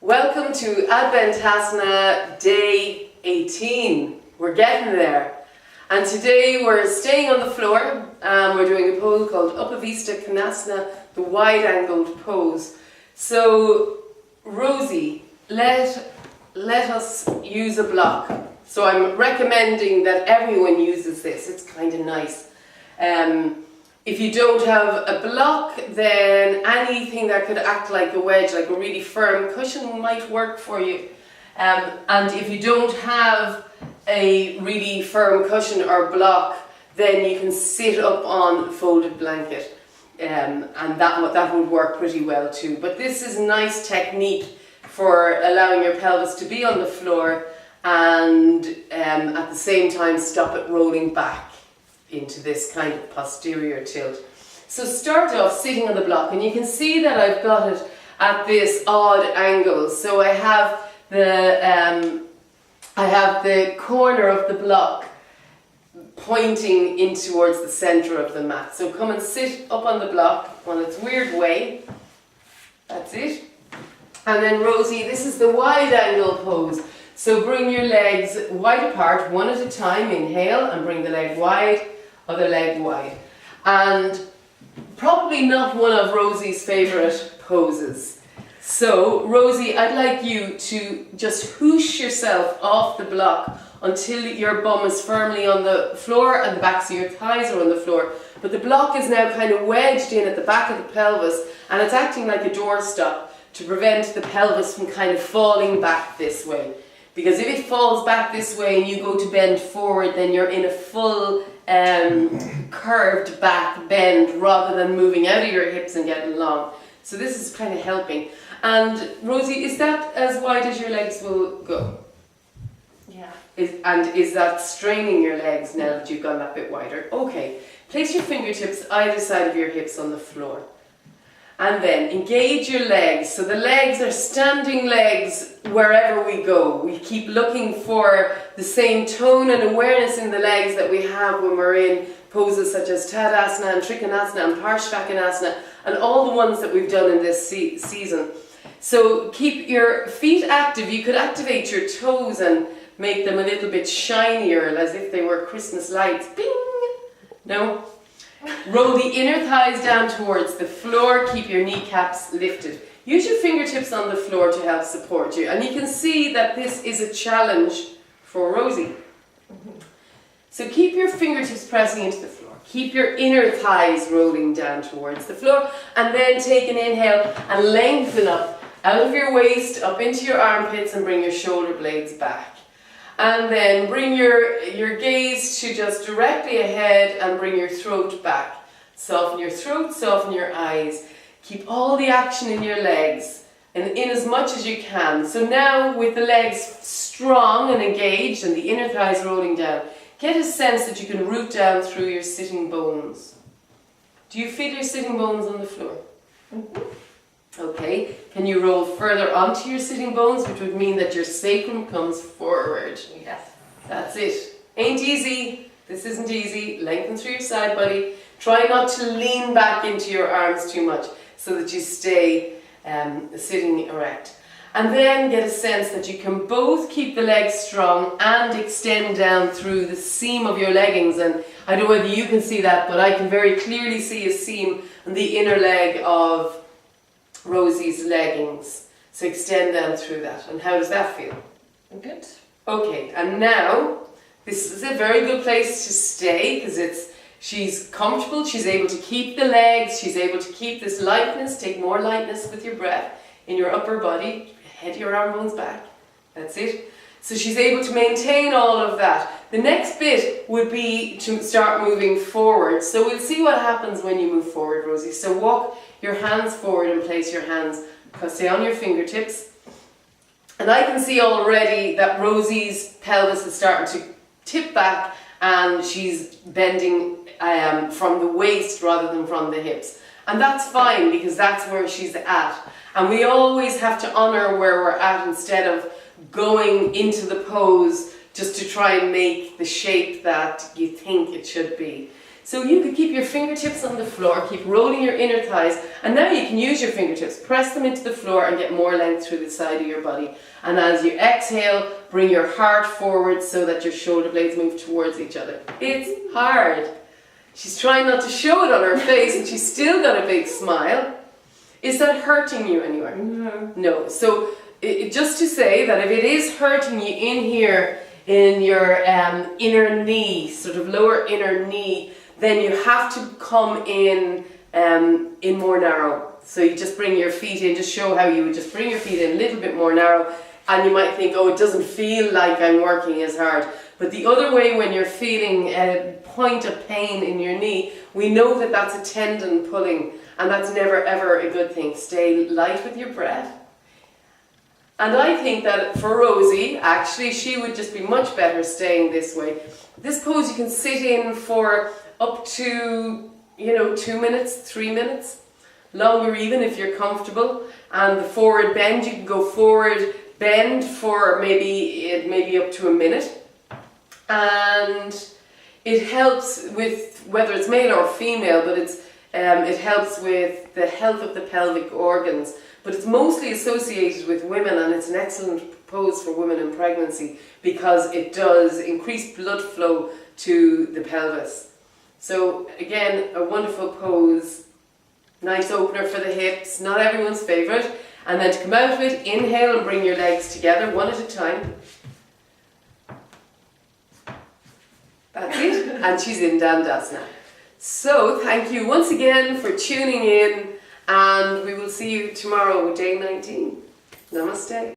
Welcome to Asana day 18. We're getting there. And today we're staying on the floor. We're doing a pose called Upavistha Konasana, the wide-angled pose. So, Rosie, let us use a block. So I'm recommending that everyone uses this. It's kind of nice. If you don't have a block, then anything that could act like a wedge, like a really firm cushion, might work for you. And if you don't have a really firm cushion or block, then you can sit up on a folded blanket, and that would work pretty well too. But this is a nice technique for allowing your pelvis to be on the floor and at the same time stop it rolling back into this kind of posterior tilt. So start off sitting on the block, and you can see that I've got it at this odd angle. So I have the corner of the block pointing in towards the center of the mat. So come and sit up on the block on its weird way. That's it. And then Rosie, this is the wide angle pose. So bring your legs wide apart, one at a time. Inhale and bring the leg wide, other leg wide. And probably not one of Rosie's favorite poses. So Rosie, I'd like you to just whoosh yourself off the block until your bum is firmly on the floor and the backs of your thighs are on the floor. But the block is now kind of wedged in at the back of the pelvis, and it's acting like a doorstop to prevent the pelvis from kind of falling back this way. Because if it falls back this way and you go to bend forward, then you're in a full curved back bend rather than moving out of your hips and getting long. So this is kind of helping. And Rosie, is that as wide as your legs will go? Yeah. Is that straining your legs now that you've gone that bit wider? Okay. Place your fingertips either side of your hips on the floor. And then engage your legs. So the legs are standing legs wherever we go. We keep looking for the same tone and awareness in the legs that we have when we're in poses such as Tadasana and Trikonasana and Parshvakonasana and all the ones that we've done in this season. So keep your feet active. You could activate your toes and make them a little bit shinier, as if they were Christmas lights. Bing! No? Roll the inner thighs down towards the floor. Keep your kneecaps lifted. Use your fingertips on the floor to help support you. And you can see that this is a challenge for Rosie. So keep your fingertips pressing into the floor. Keep your inner thighs rolling down towards the floor. And then take an inhale and lengthen up out of your waist, up into your armpits, and bring your shoulder blades back. And then bring your gaze to just directly ahead and bring your throat back. Soften your throat, soften your eyes. Keep all the action in your legs and in as much as you can. So now with the legs strong and engaged and the inner thighs rolling down, get a sense that you can root down through your sitting bones. Do you feel your sitting bones on the floor? Mm-hmm. Okay, can you roll further onto your sitting bones, which would mean that your sacrum comes forward? Yes. That's it. Ain't easy. This isn't easy. Lengthen through your side body. Try not to lean back into your arms too much so that you stay sitting erect. And then get a sense that you can both keep the legs strong and extend down through the seam of your leggings. And I don't know whether you can see that, but I can very clearly see a seam on the inner leg of Rosie's leggings. So extend down through that. And how does that feel? Good. Okay, and now this is a very good place to stay because she's comfortable, she's able to keep the legs, she's able to keep this lightness, take more lightness with your breath in your upper body, head your arm bones back. That's it. So she's able to maintain all of that. The next bit would be to start moving forward. So we'll see what happens when you move forward, Rosie. So walk your hands forward and place your hands, stay on your fingertips. And I can see already that Rosie's pelvis is starting to tip back and she's bending from the waist rather than from the hips. And that's fine because that's where she's at. And we always have to honor where we're at instead of going into the pose just to try and make the shape that you think it should be. So you could keep your fingertips on the floor, keep rolling your inner thighs, and now you can use your fingertips, press them into the floor and get more length through the side of your body. And as you exhale, bring your heart forward so that your shoulder blades move towards each other. It's hard. She's trying not to show it on her face and she's still got a big smile. Is that hurting you anywhere? No. No. So just to say that if it is hurting you in here, in your inner knee, sort of lower inner knee, then you have to come in more narrow. So you just bring your feet in, just show how you would just bring your feet in a little bit more narrow, and you might think, oh, it doesn't feel like I'm working as hard. But the other way, when you're feeling a point of pain in your knee, we know that that's a tendon pulling, and that's never ever a good thing. Stay light with your breath. And I think that for Rosie, actually, she would just be much better staying this way. This pose you can sit in for up to, 2 minutes, 3 minutes, longer even if you're comfortable. And the forward bend, you can go forward bend for maybe up to a minute. And it helps with, whether it's male or female, but it helps with the health of the pelvic organs. But it's mostly associated with women, and it's an excellent pose for women in pregnancy because it does increase blood flow to the pelvis. So again, a wonderful pose, nice opener for the hips, not everyone's favourite. And then to come out of it, inhale and bring your legs together, one at a time. That's it, and she's in Dandasana. So thank you once again for tuning in, and we will see you tomorrow with day 19. Namaste.